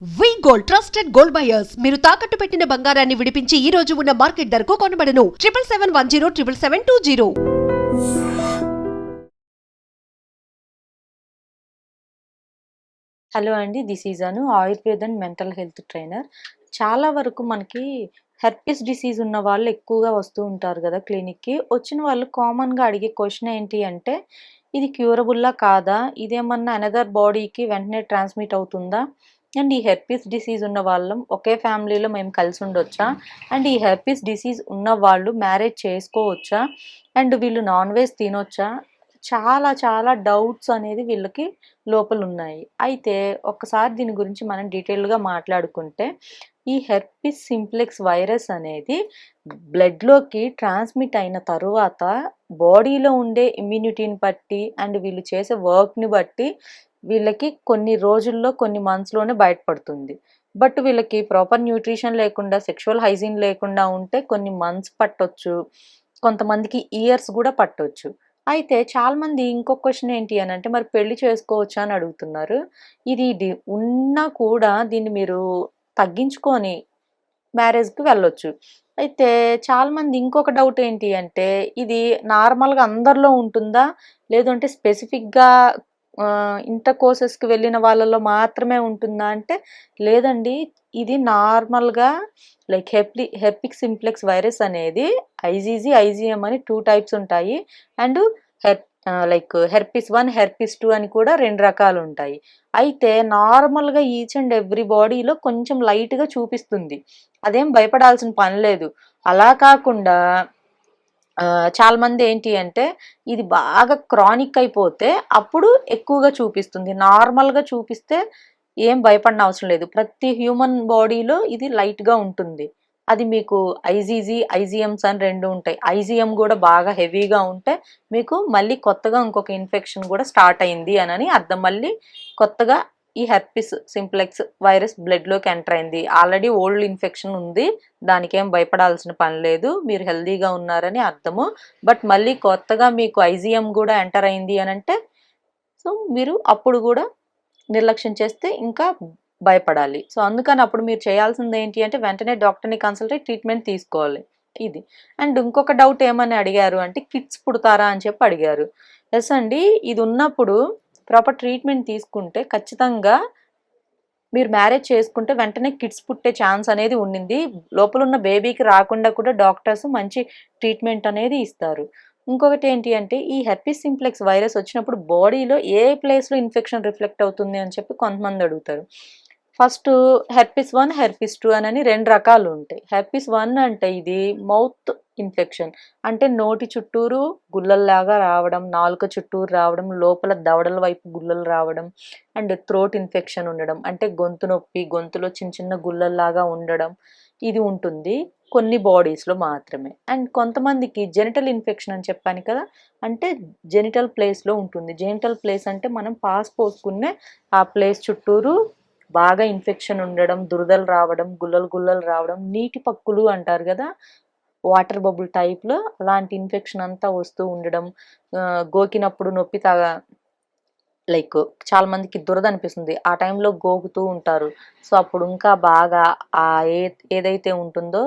వి gold trusted gold buyers మీరు తాకట్టు పెట్టిన బంగారాన్ని విడిపించి ఈ రోజు ఉన్న మార్కెట్ ధరకు కొనబడను 7771077720. హలో అండి, this is Anu Ayurved and mental health trainer. చాలా వరకు మనకి హెర్పిస్ డిసీజ్ ఉన్న వాళ్ళు ఎక్కువగా వస్తూ ఉంటారు కదా క్లినిక్కి. వచ్చిన వాళ్ళు కామన్గా అడిగే క్వశ్చన్ ఏంటి అంటే, ఇది క్యూరబుల్లా కాదా, ఇదేమన్నా అనదర్ బాడీకి వెంటనే ట్రాన్స్మిట్ అవుతుందా, అండ్ ఈ హెర్పిస్ డిసీజ్ ఉన్న వాళ్ళం ఒకే ఫ్యామిలీలో మేము కలిసి ఉండొచ్చా, అండ్ ఈ హెర్పిస్ డిసీజ్ ఉన్న వాళ్ళు మ్యారేజ్ చేసుకోవచ్చా, అండ్ వీళ్ళు నాన్ వెజ్ తినొచ్చా, చాలా చాలా డౌట్స్ అనేది వీళ్ళకి లోపల ఉన్నాయి. అయితే ఒక్కసారి దీని గురించి మనం డీటెయిల్గా మాట్లాడుకుంటే, ఈ హెర్పిస్ సింప్లెక్స్ వైరస్ అనేది బ్లడ్లోకి ట్రాన్స్మిట్ అయిన తరువాత బాడీలో ఉండే ఇమ్యూనిటీని బట్టి అండ్ వీళ్ళు చేసే వర్క్ని బట్టి వీళ్ళకి కొన్ని రోజుల్లో కొన్ని మంత్స్లోనే బయటపడుతుంది. బట్ వీళ్ళకి ప్రాపర్ న్యూట్రిషన్ లేకుండా సెక్షువల్ హైజీన్ లేకుండా ఉంటే కొన్ని మంత్స్ పట్టొచ్చు, కొంతమందికి ఇయర్స్ కూడా పట్టొచ్చు. అయితే చాలామంది ఇంకొక క్వశ్చన్ ఏంటి అని అంటే, మరి పెళ్లి చేసుకోవచ్చా అని అడుగుతున్నారు. ఇది ఉన్నా కూడా దీన్ని మీరు తగ్గించుకొని మ్యారేజ్‌కి వెళ్ళొచ్చు. అయితే చాలామంది ఇంకొక డౌట్ ఏంటి అంటే, ఇది నార్మల్‌గా అందరిలో ఉంటుందా? లేదంటే స్పెసిఫిక్‌గా ఇంటర్ కోర్సెస్‌కి వెళ్ళిన వాళ్ళలో మాత్రమే ఉంటుందా అంటే, లేదండి. ఇది నార్మల్‌గా లైక్ హెర్పిక్ సింప్లెక్స్ వైరస్ అనేది ఐజీజీ, ఐజీఎం అని 2 టైప్స్ ఉంటాయి. అండ్ హెర్పిస్ 1, హెర్పిస్ 2 అని కూడా 2 రకాలు ఉంటాయి. అయితే నార్మల్‌గా ఈచ్ అండ్ ఎవ్రీ బాడీలో కొంచెం లైట్‌గా చూపిస్తుంది. అదేం భయపడాల్సిన పని లేదు. అలా కాకుండా చాలామంది ఏంటి అంటే, ఇది బాగా క్రానిక్ అయిపోతే అప్పుడు ఎక్కువగా చూపిస్తుంది. నార్మల్‌గా చూపిస్తే ఏం భయపడనవసరం అవసరం లేదు. ప్రతి హ్యూమన్ బాడీలో ఇది లైట్‌గా ఉంటుంది. అది మీకు ఐజీజీ, ఐజీఎమ్స్ అని 2 ఉంటాయి. ఐజీఎం గూడా బాగా హెవీగా ఉంటే మీకు మళ్ళీ కొత్తగా ఇంకొక ఇన్ఫెక్షన్ గూడా స్టార్ట్ అయింది అనని అర్థం. మళ్ళీ కొత్తగా ఈ హెర్పిస్ సింప్లెక్స్ వైరస్ బ్లడ్‌లోకి ఎంటర్ అయింది. ఆల్రెడీ ఓల్డ్ ఇన్ఫెక్షన్ ఉంది. దానికేం భయపడాల్సిన పని లేదు. మీరు హెల్తీగా ఉన్నారని అర్థము. బట్ మళ్ళీ కొత్తగా మీకు ఐజీఎం గూడా ఎంటర్ అయింది అనంటే, సో మీరు అప్పుడు గూడా నిర్లక్ష్యం చేస్తే ఇంకా భయపడాలి. సో అందుకని అప్పుడు మీరు చేయాల్సింది ఏంటి అంటే, వెంటనే డాక్టర్‌ని కన్సల్ట్ అయ్యి ట్రీట్మెంట్ తీసుకోవాలి. ఇది. అండ్ ఇంకొక డౌట్ ఏమని అడిగారు అంటే, కిడ్స్ పుడతారా అని చెప్పి అడిగారు. యెస్ అండి. ఇది ఉన్నప్పుడు ప్రాపర్ ట్రీట్మెంట్ తీసుకుంటే ఖచ్చితంగా మీరు మ్యారేజ్ చేసుకుంటే వెంటనే కిడ్స్ పుట్టే ఛాన్స్ అనేది ఉండింది. లోపలున్న బేబీకి రాకుండా కూడా డాక్టర్స్ మంచి ట్రీట్మెంట్ అనేది ఇస్తారు. ఇంకొకటి ఏంటి అంటే, ఈ హెర్పిస్ సింప్లెక్స్ వైరస్ వచ్చినప్పుడు బాడీలో ఏ ప్లేస్‌లో ఇన్ఫెక్షన్ రిఫ్లెక్ట్ అవుతుంది అని చెప్పి కొంతమంది అడుగుతారు. ఫస్టు హెర్పిస్ 1, హెర్పిస్ 2 అనని 2 రకాలు ఉంటాయి. హెర్పిస్ 1 అంటే ఇది మౌత్ ఇన్ఫెక్షన్. అంటే నోటి చుట్టూరు గుల్లల్లాగా రావడం, నాలుక చుట్టూరు రావడం, లోపల దవడల వైపు గుల్లలు రావడం, అండ్ థ్రోట్ ఇన్ఫెక్షన్ ఉండడం. అంటే గొంతు నొప్పి, గొంతులో చిన్న చిన్న గుల్లల్లాగా ఉండడం, ఇది ఉంటుంది. కొన్ని బాడీస్‌లో మాత్రమే. అండ్ కొంతమందికి జెనిటల్ ఇన్ఫెక్షన్ అని చెప్పాను కదా! అంటే జెనిటల్ ప్లేస్‌లో ఉంటుంది. జెనిటల్ ప్లేస్ అంటే మనం పాస్ పోసుకునే ఆ ప్లేస్ చుట్టూరు బాగా ఇన్ఫెక్షన్ ఉండడం, దురదలు రావడం, గుల్లలు గుల్లలు రావడం, నీటి పక్కులు అంటారు గదా! వాటర్ బబుల్ టైప్‌లో అలాంటి ఇన్ఫెక్షన్ అంతా వస్తూ ఉండడం, గోకినప్పుడు నొప్పి లైక్ చాలా మందికి దురద అనిపిస్తుంది. ఆ టైంలో గోకుతూ ఉంటారు. సో, అప్పుడు ఇంకా బాగా ఏదైతే ఉంటుందో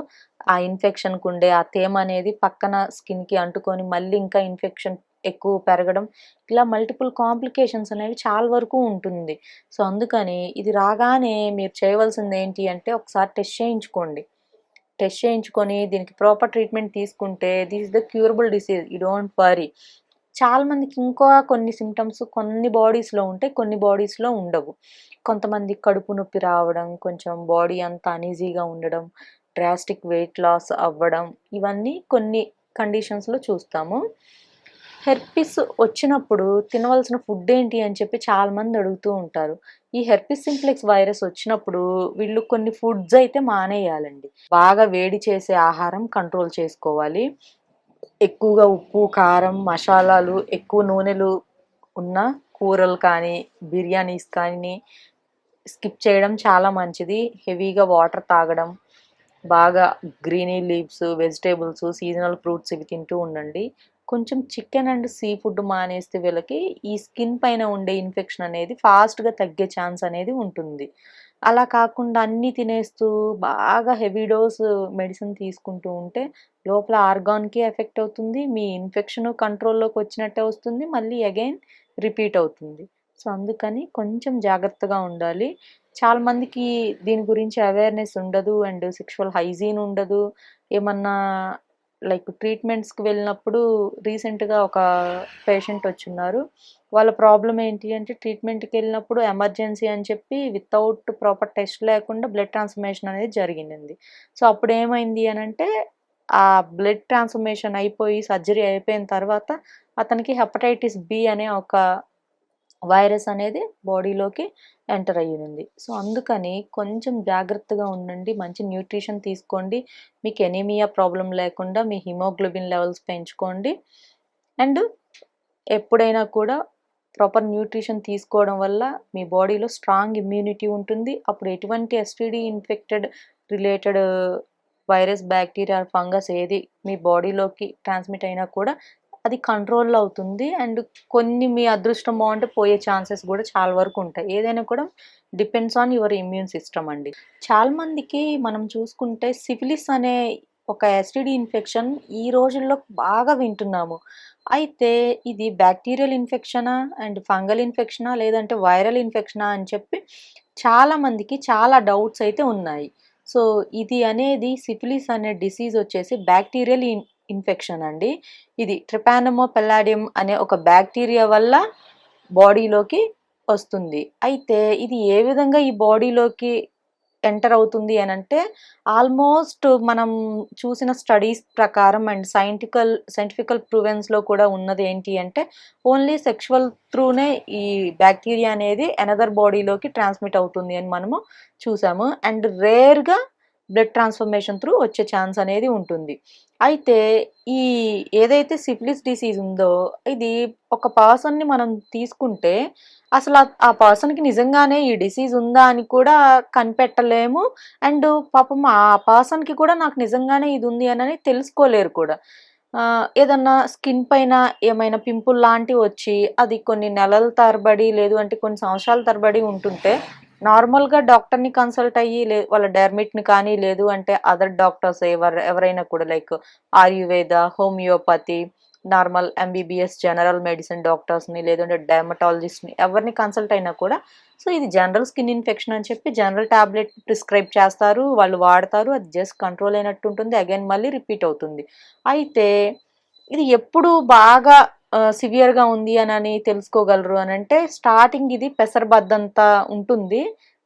ఆ ఇన్ఫెక్షన్‌కి ఉండే ఆ తేమ అనేది పక్కన స్కిన్‌కి అంటుకొని మళ్ళీ ఇంకా ఇన్ఫెక్షన్ ఎక్కువ పెరగడం, ఇలా మల్టిపుల్ కాంప్లికేషన్స్ అనేవి చాలా వరకు ఉంటుంది. సో, అందుకని ఇది రాగానే మీరు చేయవలసింది ఏంటి అంటే, ఒకసారి టెస్ట్ చేయించుకోండి. టెస్ట్ చేయించుకొని దీనికి ప్రాపర్ ట్రీట్మెంట్ తీసుకుంటే this is the curable disease. You don't worry. చాలా మందికి ఇంకా కొన్ని సింప్టమ్స్ కొన్ని బాడీస్‌లో ఉంటాయి. కొన్ని బాడీస్‌లో ఉండవు. కొంతమంది కడుపు నొప్పి రావడం, కొంచెం బాడీ అంతా అనీజీగా ఉండడం, డ్రాస్టిక్ వెయిట్ లాస్ అవ్వడం, ఇవన్నీ కొన్ని కండిషన్స్‌లో చూస్తాము. హెర్పిస్ వచ్చినప్పుడు తినవలసిన ఫుడ్ ఏంటి అని చెప్పి చాలామంది అడుగుతూ ఉంటారు. ఈ హెర్పిస్ సింప్లెక్స్ వైరస్ వచ్చినప్పుడు వీళ్ళు కొన్ని ఫుడ్స్ అయితే మానేయాలండి. బాగా వేడి చేసే ఆహారం కంట్రోల్ చేసుకోవాలి. ఎక్కువగా ఉప్పు, కారం, మసాలాలు, ఎక్కువ నూనెలు ఉన్న కూరలు కానీ, బిర్యానీస్ కానీ స్కిప్ చేయడం చాలా మంచిది. హెవీగా వాటర్ తాగడం, బాగా greeny leaves, vegetables, seasonal fruits ఇవి తింటూ ఉండండి. కొంచెం చికెన్ అండ్ సీ ఫుడ్ మానేస్తే వీళ్ళకి ఈ స్కిన్ పైన ఉండే ఇన్ఫెక్షన్ అనేది ఫాస్ట్‌గా తగ్గే ఛాన్స్ అనేది ఉంటుంది. అలా కాకుండా అన్నీ తినేస్తూ బాగా హెవీ డోస్ మెడిసిన్ తీసుకుంటూ ఉంటే లోపల ఆర్గాన్‌కి ఎఫెక్ట్ అవుతుంది. మీ ఇన్ఫెక్షన్ కంట్రోల్‌లోకి వచ్చినట్టే వస్తుంది. మళ్ళీ అగైన్ రిపీట్ అవుతుంది. సో, అందుకని కొంచెం జాగ్రత్తగా ఉండాలి. చాలా మందికి దీని గురించి అవేర్‌నెస్ ఉండదు. అండ్ సెక్షువల్ హైజీన్ ఉండదు. ఏమన్నా లైక్ ట్రీట్మెంట్స్‌కి వెళ్ళినప్పుడు రీసెంట్‌గా ఒక పేషెంట్ వచ్చున్నారు. వాళ్ళ ప్రాబ్లమ్ ఏంటి అంటే ట్రీట్మెంట్‌కి వెళ్ళినప్పుడు ఎమర్జెన్సీ అని చెప్పి వితౌట్ ప్రాపర్ టెస్ట్ లేకుండా బ్లడ్ ట్రాన్స్‌ఫర్మేషన్ అనేది జరిగింది. సో, అప్పుడు ఏమైంది అనంటే ఆ బ్లడ్ ట్రాన్స్‌ఫర్మేషన్ అయిపోయి సర్జరీ అయిపోయిన తర్వాత అతనికి హెపటైటిస్ బి అనే ఒక వైరస్ అనేది బాడీలోకి ఎంటర్ అయ్యింది. సో, అందుకని కొంచెం జాగ్రత్తగా ఉండండి. మంచి న్యూట్రిషన్ తీసుకోండి. మీకు ఎనీమియా ప్రాబ్లమ్ లేకుండా మీ హిమోగ్లోబిన్ లెవెల్స్ పెంచుకోండి. అండ్ ఎప్పుడైనా కూడా ప్రాపర్ న్యూట్రిషన్ తీసుకోవడం వల్ల మీ బాడీలో స్ట్రాంగ్ ఇమ్యూనిటీ ఉంటుంది. అప్పుడు ఎటువంటి STD infected related virus, bacteria, fungus ఏది మీ బాడీలోకి ట్రాన్స్మిట్ అయినా కూడా అది కంట్రోల్‌లో అవుతుంది. అండ్ కొన్ని మీ అదృష్టం బావుంటే పోయే ఛాన్సెస్ గూడా చాలా వరకు ఉంటాయి. ఏదైనా కూడా depends on your immune system అండి. చాలా మందికి మనం చూసుకుంటే సిఫిలిస్ అనే ఒక ఎస్టీడీ ఇన్ఫెక్షన్ ఈ రోజుల్లో బాగా వింటున్నాము. అయితే ఇది బ్యాక్టీరియల్ ఇన్ఫెక్షనా? అండ్ ఫంగల్ ఇన్ఫెక్షనా? లేదంటే వైరల్ ఇన్ఫెక్షనా? అని చెప్పి చాలా మందికి చాలా డౌట్స్ అయితే ఉన్నాయి. సో, ఇది అనేది సిఫిలిస్ అనే డిసీజ్ వచ్చేసి బ్యాక్టీరియల్ ఇన్ఫెక్షన్ అండి. ఇది ట్రిపానమో పెల్లాడియం అనే ఒక బ్యాక్టీరియా వల్ల బాడీలోకి వస్తుంది. అయితే ఇది ఏ విధంగా ఈ బాడీలోకి ఎంటర్ అవుతుంది అనంటే ఆల్మోస్ట్ మనం చూసిన స్టడీస్ ప్రకారం అండ్ సైంటిఫికల్ ప్రూవెన్స్‌లో కూడా ఉన్నది ఏంటి అంటే ఓన్లీ సెక్షువల్ త్రూనే ఈ బ్యాక్టీరియా అనేది అనదర్ బాడీలోకి ట్రాన్స్మిట్ అవుతుంది అని మనము చూసాము. అండ్ రేర్‌గా బ్లడ్ ట్రాన్స్‌ఫర్మేషన్ త్రూ వచ్చే ఛాన్స్ అనేది ఉంటుంది. అయితే ఈ ఏదైతే సిఫిలిస్ డిసీజ్ ఉందో ఇది ఒక పర్సన్‌ని మనం తీసుకుంటే అసల ఆ పర్సన్‌కి నిజంగానే ఈ డిసీజ్ ఉందా అని కూడా కనిపెట్టలేము. అండ్ పాపం ఆ పర్సన్‌కి కూడా నాకు నిజంగానే ఇది ఉంది అనని తెలుసుకోలేరు కూడా. ఏదన్నా స్కిన్ పైన ఏమైనా పింపుల్ లాంటివి వచ్చి అది కొన్ని నెలల తరబడి లేదు అంటే కొన్ని సంవత్సరాల తరబడి ఉంటుంటే నార్మల్‌గా డాక్టర్‌ని కన్సల్ట్ అయ్యి వాళ్ళ డెర్మిట్‌ని కానీ లేదు అంటే అదర్ డాక్టర్స్ ఎవరైనా కూడా like Ayurveda, homeopathy, normal MBBS general medicine డాక్టర్స్‌ని లేదంటే డెర్మటాలజిస్ట్‌ని ఎవరిని కన్సల్ట్ అయినా కూడా సో, ఇది జనరల్ స్కిన్ ఇన్ఫెక్షన్ అని చెప్పి జనరల్ టాబ్లెట్ ప్రిస్క్రైబ్ చేస్తారు. వాళ్ళు వాడతారు. అది జస్ట్ కంట్రోల్ అయినట్టు ఉంటుంది. అగైన్ మళ్ళీ రిపీట్ అవుతుంది. అయితే ఇది ఎప్పుడు బాగా సివియర్‌గా ఉంది అనని తెలుసుకోగలరు అనంటే స్టార్టింగ్ ఇది పెసరబద్దంత ఉంటుంది.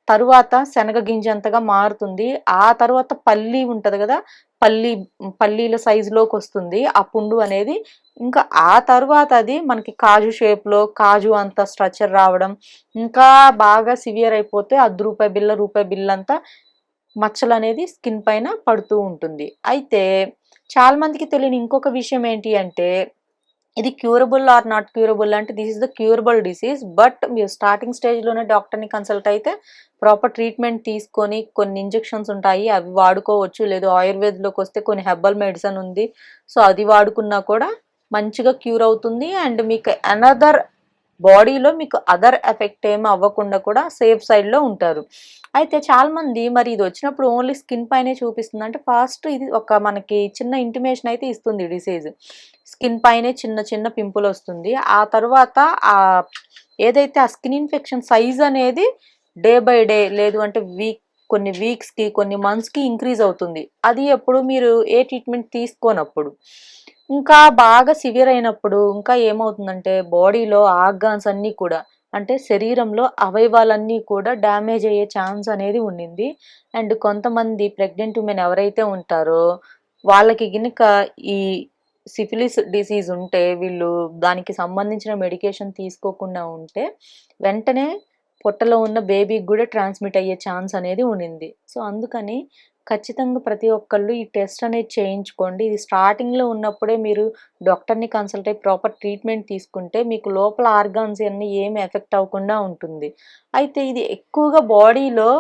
తరువాత శనగ గింజంతగా మారుతుంది. ఆ తరువాత పల్లి ఉంటది గదా! పల్లి పల్లీల సైజులోకొస్తుంది ఆ పుండు అనేది. ఇంకా ఆ తరువాత అది మనకి కాజు షేప్‌లో కాజు అంత స్ట్రక్చర్ రావడం, ఇంకా బాగా సివియర్ అయిపోతే రూ. 10 రూపాయి బిల్లంతా మచ్చలనేది స్కిన్ పైన పడుతూ ఉంటుంది. అయితే చాలా మందికి తెలియని ఇంకొక విషయం ఏంటి అంటే ఇది క్యూరబుల్ ఆర్ నాట్ క్యూరబుల్ అంటే this is the curable disease. But మీరు స్టార్టింగ్ స్టేజ్‌లోనే డాక్టర్‌ని కన్సల్ట్ అయితే ప్రాపర్ ట్రీట్మెంట్ తీసుకొని కొన్ని ఇంజెక్షన్స్ ఉంటాయి. అవి వాడుకోవచ్చు. లేదు ఆయుర్వేద్‌లోకొస్తే కొన్ని హెర్బల్ మెడిసిన్ ఉంది. సో, అది వాడుకున్నా కూడా మంచిగా క్యూర్ అవుతుంది. అండ్ మీకు అనదర్ బాడీలో మీకు అదర్ ఎఫెక్ట్ ఏమి అవ్వకుండా కూడా సేఫ్ సైడ్‌లో ఉంటారు. అయితే చాలామంది మరి ఇది వచ్చినప్పుడు ఓన్లీ స్కిన్ పైనే చూపిస్తుంది. అంటే ఫస్ట్ ఇది ఒక మనకి చిన్న ఇంటిమేషన్ అయితే ఇస్తుంది డిసీజ్. స్కిన్ పైనే చిన్న చిన్న పింపుల్ వస్తుంది. ఆ తరువాత ఏదైతే ఆ స్కిన్ ఇన్ఫెక్షన్ సైజ్ అనేది డే బై డే లేదు అంటే కొన్ని వీక్స్‌కి, కొన్ని మంత్స్‌కి ఇంక్రీజ్ అవుతుంది. అది ఎప్పుడు మీరు ఏ ట్రీట్మెంట్ తీసుకోనప్పుడు. ఇంకా బాగా సివియర్ అయినప్పుడు ఇంకా ఏమవుతుందంటే బాడీలో ఆర్గాన్స్ అన్నీ కూడా అంటే శరీరంలో అవయవాలన్నీ కూడా డ్యామేజ్ అయ్యే ఛాన్స్ అనేది ఉండింది. అండ్ కొంతమంది ప్రెగ్నెంట్ వుమెన్ ఎవరైతే ఉంటారో వాళ్ళకి గినక ఈ సిఫిలిస్ డిసీజ్ ఉంటే వీళ్ళు దానికి సంబంధించిన మెడికేషన్ తీసుకోకుండా ఉంటే వెంటనే పొట్టలో ఉన్న బేబీకి గూడా ట్రాన్స్మిట్ అయ్యే ఛాన్స్ అనేది ఉండింది. సో, అందుకని ఖచ్చితంగా ప్రతి ఒక్కళ్ళు ఈ టెస్ట్ అనేది చేయించుకోండి. ఇది స్టార్టింగ్‌లో ఉన్నప్పుడే మీరు డాక్టర్‌ని కన్సల్ట్ అయ్యి ప్రాపర్ ట్రీట్మెంట్ తీసుకుంటే మీకు లోపల ఆర్గాన్స్ అన్నీ ఏమి ఎఫెక్ట్ అవ్వకుండా ఉంటుంది. అయితే ఇది ఎక్కువగా బాడీలో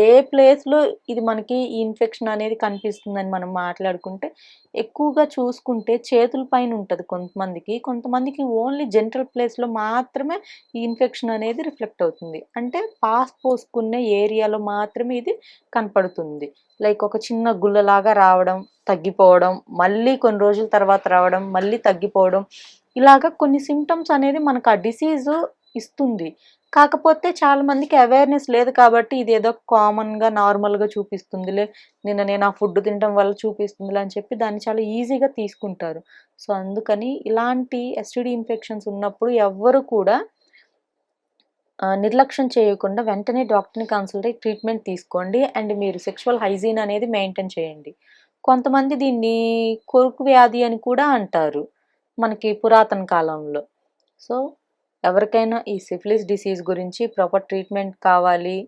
ఏ ప్లేస్‌లో ఇది మనకి ఈ ఇన్ఫెక్షన్ అనేది కనిపిస్తుందని మనం మాట్లాడుకుంటే, ఎక్కువగా చూసుకుంటే చేతుల పైన ఉంటది కొంతమందికి. కొంతమందికి ఓన్లీ జెనిటల్ ప్లేస్‌లో మాత్రమే ఈ ఇన్ఫెక్షన్ అనేది రిఫ్లెక్ట్ అవుతుంది. అంటే పాస్ పోసుకునే ఏరియాలో మాత్రమే ఇది కనపడుతుంది. లైక్ ఒక చిన్న గుల్లలాగా రావడం, తగ్గిపోవడం, మళ్ళీ కొన్ని రోజుల తర్వాత రావడం, మళ్ళీ తగ్గిపోవడం. ఇలాగ కొన్ని సింప్టమ్స్ అనేది మనకు ఆ డిసీజు ఇస్తుంది. కాకపోతే చాలా మందికి అవేర్‌నెస్ లేదు కాబట్టి ఇదేదో కామన్‌గా, నార్మల్‌గా చూపిస్తుందిలే. నేను ఆ ఫుడ్ తినడం వల్ల చూపిస్తుందిలే అని చెప్పి దాన్ని చాలా ఈజీగా తీసుకుంటారు. సో, అందుకని ఇలాంటి ఎస్టీడీ ఇన్ఫెక్షన్స్ ఉన్నప్పుడు ఎవ్వరు కూడా నిర్లక్ష్యం చేయకుండా వెంటనే డాక్టర్‌ని కన్సల్ట్ అయ్యి ట్రీట్మెంట్ తీసుకోండి. అండ్ మీరు సెక్షువల్ హైజీన్ అనేది మెయింటైన్ చేయండి. కొంతమంది దీన్ని కొరుకు వ్యాధి అని కూడా అంటారు. మనకి పురాతన కాలంలో. సో, ఎవరికైనా ఈ సిఫిలిస్ డిసీజ్ గురించి ప్రాపర్ ట్రీట్మెంట్ కావాలి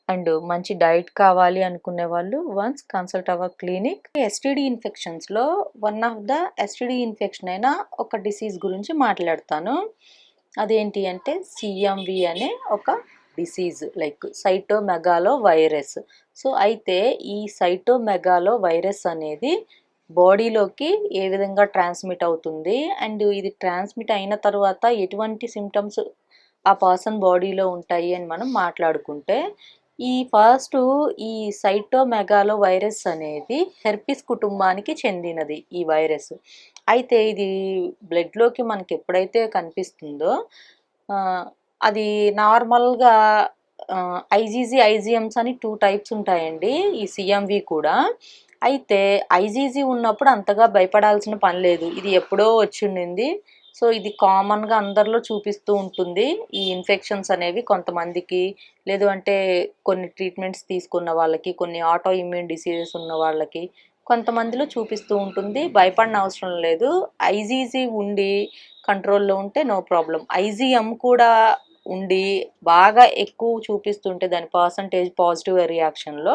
అండ్ మంచి డైట్ కావాలి అనుకునే వాళ్ళు once consult our clinic. STD ఇన్ఫెక్షన్స్‌లో one of the STD infection అయిన ఒక డిసీజ్ గురించి మాట్లాడతాను. అదేంటి అంటే సీఎంవి అనే ఒక disease like cytomegalo virus. So, అయితే ఈ సైటోమెగాలో వైరస్ అనేది బాడీలోకి ఏ విధంగా ట్రాన్స్మిట్ అవుతుంది అండ్ ఇది ట్రాన్స్మిట్ అయిన తర్వాత ఎటువంటి సిమ్టమ్స్ ఆ పర్సన్ బాడీలో ఉంటాయి అని మనం మాట్లాడుకుంటే ఈ సైటోమెగాలో వైరస్ అనేది హెర్పిస్ కుటుంబానికి చెందినది ఈ వైరస్. అయితే ఇది బ్లడ్లోకి మనకి ఎప్పుడైతే కనిపిస్తుందో అది నార్మల్గా ఐజీజీ ఐజీఎమ్స్ అని 2 టైప్స్ ఉంటాయండి ఈ సిఎంవి కూడా. అయితే ఐజీజీ ఉన్నప్పుడు అంతగా భయపడాల్సిన పని లేదు. ఇది ఎప్పుడో వచ్చిండింది. సో, ఇది కామన్‌గా అందరిలో చూపిస్తూ ఉంటుంది. ఈ ఇన్ఫెక్షన్స్ అనేవి కొంతమందికి, లేదు అంటే కొన్ని ట్రీట్మెంట్స్ తీసుకున్న వాళ్ళకి, కొన్ని ఆటో ఇమ్యూన్ డిసీజెస్ ఉన్న వాళ్ళకి, కొంతమందిలో చూపిస్తూ ఉంటుంది. భయపడనవసరం లేదు. ఐజీజీ ఉండి కంట్రోల్‌లో ఉంటే నో ప్రాబ్లమ్. ఐజీఎం కూడా ఉండి బాగా ఎక్కువ చూపిస్తుంటే దాని పర్సంటేజ్ పాజిటివ్ రియాక్షన్‌లో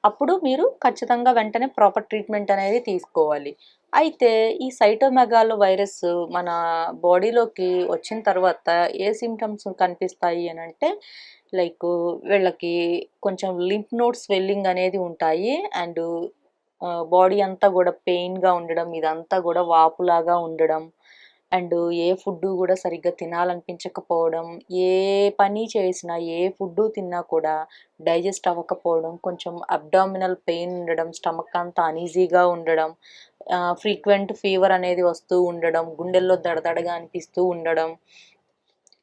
అప్పుడు మీరు ఖచ్చితంగా వెంటనే ప్రాపర్ ట్రీట్మెంట్ అనేది తీసుకోవాలి. అయితే ఈ సైటోమెగాలో వైరస్ మన బాడీలోకి వచ్చిన తర్వాత ఏ సింప్టమ్స్ కనిపిస్తాయి అని అంటే లైక్ వీళ్ళకి కొంచెం లింఫ్ నోడ్ స్వెల్లింగ్ అనేది ఉంటాయి అండ్ బాడీ అంతా కూడా పెయిన్‌గా ఉండడం, ఇదంతా కూడా వాపులాగా ఉండడం అండ్ ఏ ఫుడ్డు కూడా సరిగ్గా తినాలనిపించకపోవడం, ఏ పని చేసినా, ఏ ఫుడ్డు తిన్నా కూడా డైజెస్ట్ అవ్వకపోవడం, కొంచెం అబ్డామినల్ పెయిన్ ఉండడం, స్టమక్ అంతా అనీజీగా ఉండడం, ఫ్రీక్వెంట్ ఫీవర్ అనేది వస్తూ ఉండడం, గుండెల్లో దడదడగా అనిపిస్తూ ఉండడం,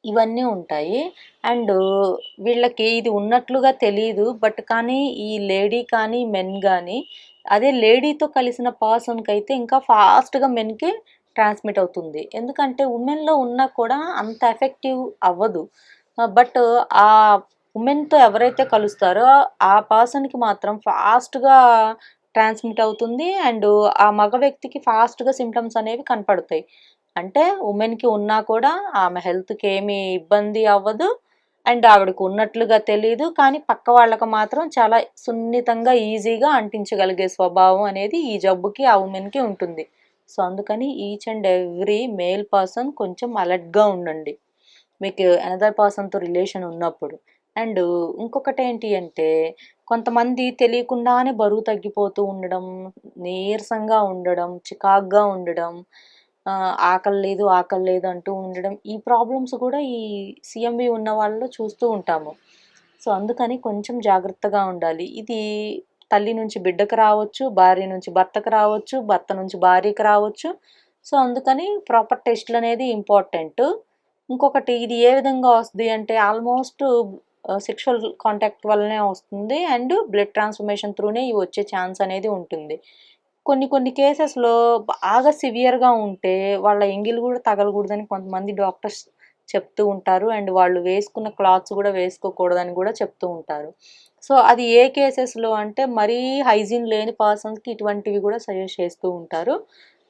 ఇవన్నీ ఉంటాయి. అండ్ వీళ్ళకి ఇది ఉన్నట్లుగా తెలీదు. బట్ కానీ ఈ లేడీ కానీ, మెన్ గానీ అదే లేడీతో కలిసిన పర్సన్‌కైతే ఇంకా ఫాస్ట్‌గా మెన్‌కి ట్రాన్స్మిట్ అవుతుంది. ఎందుకంటే ఉమెన్‌లో ఉన్నా కూడా అంత ఎఫెక్టివ్ అవ్వదు. బట్ ఆ ఉమెన్‌తో ఎవరైతే కలుస్తారో ఆ పర్సన్‌కి మాత్రం ఫాస్ట్‌గా ట్రాన్స్మిట్ అవుతుంది. అండ్ ఆ మగ వ్యక్తికి ఫాస్ట్‌గా సింప్టమ్స్ అనేవి కనపడతాయి. అంటే ఉమెన్‌కి ఉన్నా కూడా ఆమె హెల్త్‌కి ఏమి ఇబ్బంది అవ్వదు. అండ్ ఆవిడకి ఉన్నట్లుగా తెలీదు. కానీ పక్క వాళ్ళకి మాత్రం చాలా సున్నితంగా, ఈజీగా అంటించగలిగే స్వభావం అనేది ఈ జబ్బుకి ఆ ఉమెన్‌కి ఉంటుంది. సో, అందుకని each and every male person కొంచెం అలర్ట్‌గా ఉండండి. మీకు అనదర్ పర్సన్‌తో రిలేషన్ ఉన్నప్పుడు. అండ్ ఇంకొకటేంటి అంటే కొంతమంది తెలియకుండానే బరువు తగ్గిపోతూ ఉండడం, నీరసంగా ఉండడం, చికాకుగా ఉండడం, ఆకలి లేదు అంటూ ఉండడం. ఈ ప్రాబ్లమ్స్ కూడా ఈ సీఎంవి ఉన్న వాళ్ళలో చూస్తూ ఉంటాము. సో, అందుకని కొంచెం జాగ్రత్తగా ఉండాలి. ఇది తల్లి నుంచి బిడ్డకు రావచ్చు, భార్య నుంచి భర్తకు రావచ్చు, భర్త నుంచి భార్యకి రావచ్చు. సో, అందుకని ప్రాపర్ టెస్ట్‌లనేది ఇంపార్టెంటు. ఇంకొకటి ఇది ఏ విధంగా వస్తది అంటే ఆల్మోస్ట్ సెక్షువల్ కాంటాక్ట్ వల్లనే వస్తుంది. అండ్ బ్లడ్ ట్రాన్స్‌ఫర్మేషన్ త్రూనే ఇవి వచ్చే ఛాన్స్ అనేది ఉంటుంది. కొన్ని కొన్ని కేసెస్‌లో బాగా సివియర్‌గా ఉంటే వాళ్ళ ఎంగిలి గూడా తగలగూడదని కొంతమంది డాక్టర్స్ చెప్తూ ఉంటారు. అండ్ వాళ్ళు వేసుకున్న క్లాత్స్ గూడా వేసుకోకూడదని గూడా చెప్తూ ఉంటారు. సో, అది ఏ కేసెస్‌లో అంటే మరీ హైజీన్ లేని పర్సన్స్‌కి ఇటువంటివి గూడా సజెస్ట్ చేస్తూ ఉంటారు.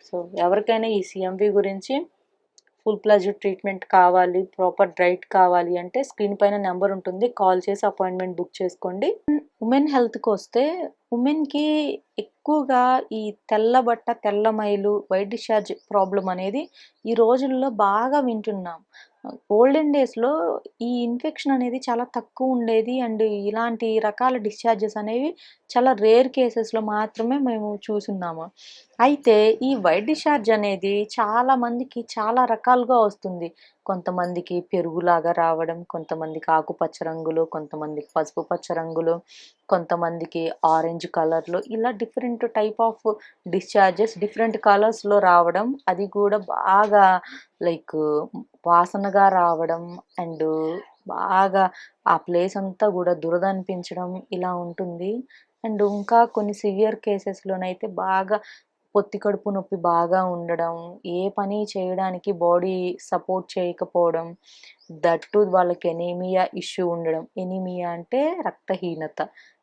సో, ఎవరికైనా ఈ సీఎంవి గురించి ఫుల్ ప్లెడ్జ్డ్ ట్రీట్మెంట్ కావాలి, ప్రాపర్ డైట్ కావాలి అంటే స్క్రీన్ పైన నెంబర్ ఉంటుంది. కాల్ చేసి అపాయింట్మెంట్ బుక్ చేసుకోండి. ఉమెన్ హెల్త్‌కొస్తే ఉమెన్‌కి ఎక్కువగా ఈ తెల్ల బట్ట, తెల్ల మైలు, వైట్ డిశ్చార్జ్ ప్రాబ్లమ్ అనేది ఈ రోజుల్లో బాగా వింటున్నాం. ఓల్డెన్ డేస్‌లో ఈ ఇన్ఫెక్షన్ అనేది చాలా తక్కువ ఉండేది. అండ్ ఇలాంటి రకాల డిశ్చార్జెస్ అనేవి చాలా రేర్ కేసెస్‌లో మాత్రమే మేము చూసున్నాము. అయితే ఈ వైట్ డిశ్చార్జ్ అనేది చాలా మందికి చాలా రకాలుగా వస్తుంది. కొంతమందికి పెరుగులాగా రావడం, కొంతమందికి ఆకుపచ్చ రంగులో, కొంతమందికి పసుపు పచ్చ రంగులో, కొంతమందికి ఆరెంజ్ కలర్‌లో ఇలా different type of discharges different కలర్స్‌లో రావడం. అది కూడా బాగా లైక్ వాసనగా రావడం అండ్ బాగా ఆ ప్లేస్ అంతా గూడా దురద అనిపించడం ఇలా ఉంటుంది. అండ్ ఇంకా కొన్ని సివియర్ కేసెస్‌లోనైతే బాగా పొత్తి కడుపు నొప్పి బాగా ఉండడం, ఏ పని చేయడానికి బాడీ సపోర్ట్ చేయకపోవడం, దట్ టూ వాళ్ళకి ఎనీమియా ఇష్యూ ఉండడం. ఎనీమియా అంటే రక్తహీనత.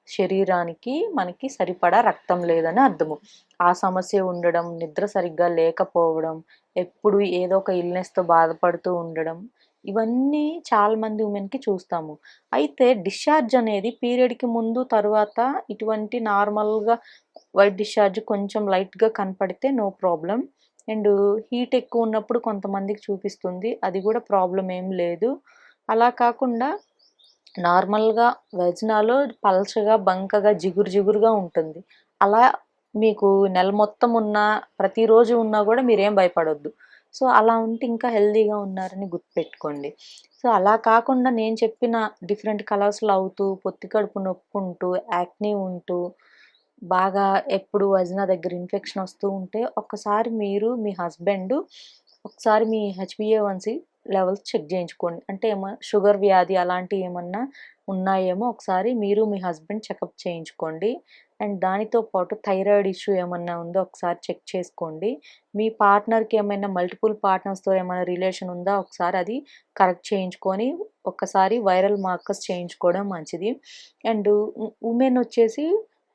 శరీరానికి మనకి సరిపడా రక్తం లేదని అర్థము. ఆ సమస్య ఉండడం, నిద్ర సరిగ్గా లేకపోవడం, ఎప్పుడు ఏదో ఒక ఇల్‌నెస్‌తో బాధపడుతూ ఉండడం. ఇవన్నీ చాలా మంది ఉమెన్‌కి చూస్తాము. అయితే డిశ్చార్జ్ అనేది పీరియడ్‌కి ముందు, తరువాత ఇటువంటి నార్మల్‌గా వైట్ డిశ్చార్జ్ కొంచెం లైట్‌గా కనపడితే నో ప్రాబ్లమ్. అండ్ హీట్ ఎక్కువ ఉన్నప్పుడు కొంతమందికి చూపిస్తుంది. అది గూడా ప్రాబ్లమ్ ఏం లేదు. అలా కాకుండా నార్మల్‌గా వెజనాలో పల్చగా, బంకగా, జిగురు జిగురుగా ఉంటుంది. అలా మీకు నెల మొత్తం ఉన్నా, ప్రతిరోజు ఉన్నా గూడా మీరేం భయపడొద్దు. సో, అలా ఉంటే ఇంకా హెల్తీగా ఉన్నారని గుర్తుపెట్టుకోండి. సో, అలా కాకుండా నేను చెప్పిన డిఫరెంట్ కలర్స్‌లో అవుతూ, పొత్తి కడుపు నొప్పుంటూ, యాక్నీ ఉంటూ, బాగా ఎప్పుడు వజనా దగ్గర ఇన్ఫెక్షన్ వస్తూ ఉంటే, ఒక్కసారి మీరు మీ హస్బెండు ఒకసారి మీ హెచ్‌బీఏ1సి లెవెల్స్ చెక్ చేయించుకోండి. అంటే షుగర్ వ్యాధి అలాంటివి ఏమన్నా ఉన్నాయేమో ఒకసారి మీరు మీ హస్బెండ్ చెకప్ చేయించుకోండి. అండ్ దానితో పాటు థైరాయిడ్ ఇష్యూ ఏమన్నా ఉందో ఒకసారి చెక్ చేసుకోండి. మీ పార్ట్నర్‌కి ఏమైనా మల్టిపుల్ పార్ట్నర్స్‌తో ఏమైనా రిలేషన్ ఉందా ఒకసారి అది కరెక్ట్ చేయించుకొని, ఒక్కసారి వైరల్ మార్కర్స్ చేయించుకోవడం మంచిది. అండ్ ఉమెన్ వచ్చేసి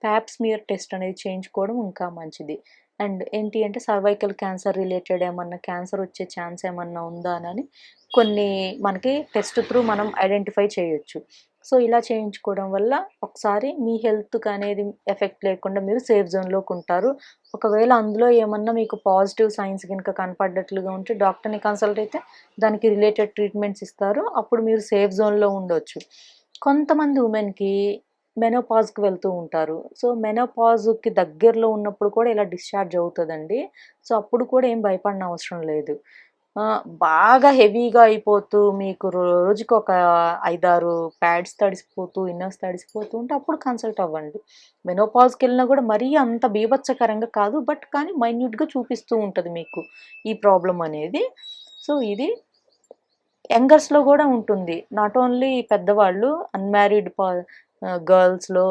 పాప్ స్మియర్ టెస్ట్ అనేది చేయించుకోవడం ఇంకా మంచిది. అండ్ ఏంటి అంటే సర్వైకల్ క్యాన్సర్ రిలేటెడ్ ఏమన్నా క్యాన్సర్ వచ్చే ఛాన్స్ ఏమన్నా ఉందా అని కొన్ని మనకి టెస్ట్ త్రూ మనం ఐడెంటిఫై చేయొచ్చు. సో, ఇలా చేయించుకోవడం వల్ల ఒకసారి మీ హెల్త్‌కి అనేది ఎఫెక్ట్ లేకుండా మీరు సేఫ్ జోన్‌లోకి ఉంటారు. ఒకవేళ అందులో ఏమన్నా మీకు పాజిటివ్ సైన్స్ గనుక కనపడ్డట్లుగా ఉంటే డాక్టర్‌ని కన్సల్ట్ అయితే దానికి రిలేటెడ్ ట్రీట్మెంట్స్ ఇస్తారు. అప్పుడు మీరు సేఫ్ జోన్‌లో ఉండొచ్చు. కొంతమంది ఉమెన్‌కి మెనోపాజ్‌కి వెళ్తూ ఉంటారు. సో, మెనోపాజ్‌కి దగ్గరలో ఉన్నప్పుడు కూడా ఇలా డిశ్చార్జ్ అవుతదండి. సో, అప్పుడు కూడా ఏం భయపడనవసరం లేదు. బాగా హెవీగా అయిపోతూ మీకు రోజుకొక 5, 6 ప్యాడ్స్ తడిసిపోతూ, ఇన్నర్స్ తడిసిపోతూ ఉంటే అప్పుడు కన్సల్ట్ అవ్వండి. మెనోపాజ్‌కెళ్ళినా కూడా మరీ అంత బీభత్సకరంగా కాదు. బట్ కానీ మైన్యూట్‌గా చూపిస్తూ ఉంటది మీకు ఈ ప్రాబ్లమ్ అనేది. సో, ఇది యంగర్స్‌లో గూడా ఉంటుంది. నాట్ ఓన్లీ పెద్దవాళ్ళు అన్‌మ్యారీడ్ గర్ల్స్‌లో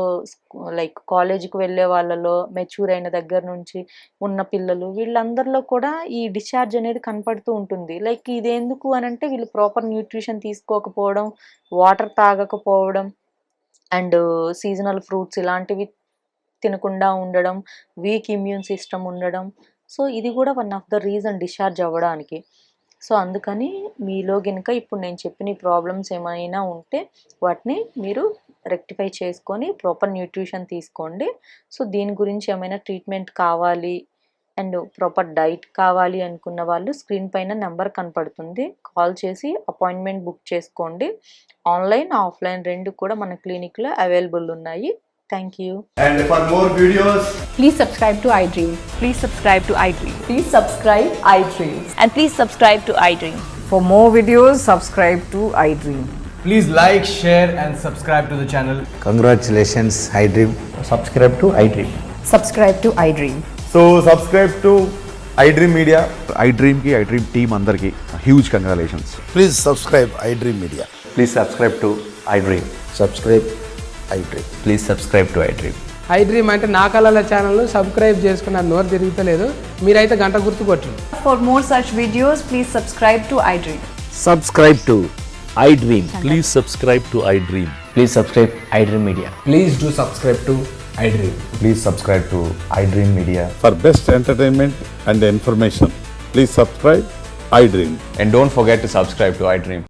లైక్ కాలేజ్‌కి వెళ్ళే వాళ్ళలో, మెచ్యూర్ అయిన దగ్గర నుంచి ఉన్న పిల్లలు వీళ్ళందరిలో కూడా ఈ డిశ్చార్జ్ అనేది కనపడుతూ ఉంటుంది. లైక్ ఇదెందుకు అనంటే వీళ్ళు ప్రాపర్ న్యూట్రిషన్ తీసుకోకపోవడం, వాటర్ తాగకపోవడం అండ్ సీజనల్ ఫ్రూట్స్ ఇలాంటివి తినకుండా ఉండడం, వీక్ ఇమ్యూన్ సిస్టమ్ ఉండడం. సో, ఇది గూడా one of the reason discharge అవ్వడానికి. సో, అందుకని మీలో గనుక ఇప్పుడు నేను చెప్పిన ఈ ప్రాబ్లమ్స్ ఏమైనా ఉంటే వాటిని మీరు రెక్టిఫై చేసుకొని ప్రాపర్ న్యూట్రిషన్ తీసుకోండి. సో, దీని గురించి ఏమైనా ట్రీట్మెంట్ కావాలి అండ్ ప్రాపర్ డైట్ కావాలి అనుకున్న వాళ్ళు స్క్రీన్ పైన నెంబర్ కనపడుతుంది. కాల్ చేసి అపాయింట్మెంట్ బుక్ చేసుకోండి. ఆన్‌లైన్, ఆఫ్‌లైన్ 2 కూడా మన క్లినిక్‌లో అవైలబుల్ ఉన్నాయి. Thank you. And for more videos, Please subscribe to iDream. Please subscribe to iDream. Please subscribe iDream. And please subscribe to iDream. For more videos, subscribe to iDream. please like, share and subscribe to the channel. Congratulations, iDream. Subscribe to iDream. Subscribe to iDream. So subscribe to iDream Media. iDream team అందరికి huge congratulations. Please subscribe iDream Media. Please subscribe to iDream. Subscribe iDream. Please subscribe to iDream. iDream అంటే నా కళల ఛానల్ను subscribe చేసుకున్న నోరు తిరుగుతలేదు. మీరైతే గంట గుర్తు కొట్టండి. For more such videos, please subscribe to iDream. Subscribe to iDream. Please subscribe to iDream. Please subscribe iDream Media. Please do subscribe to iDream. Please subscribe to iDream Media. For best entertainment and information, please subscribe iDream. And don't forget to subscribe to iDream.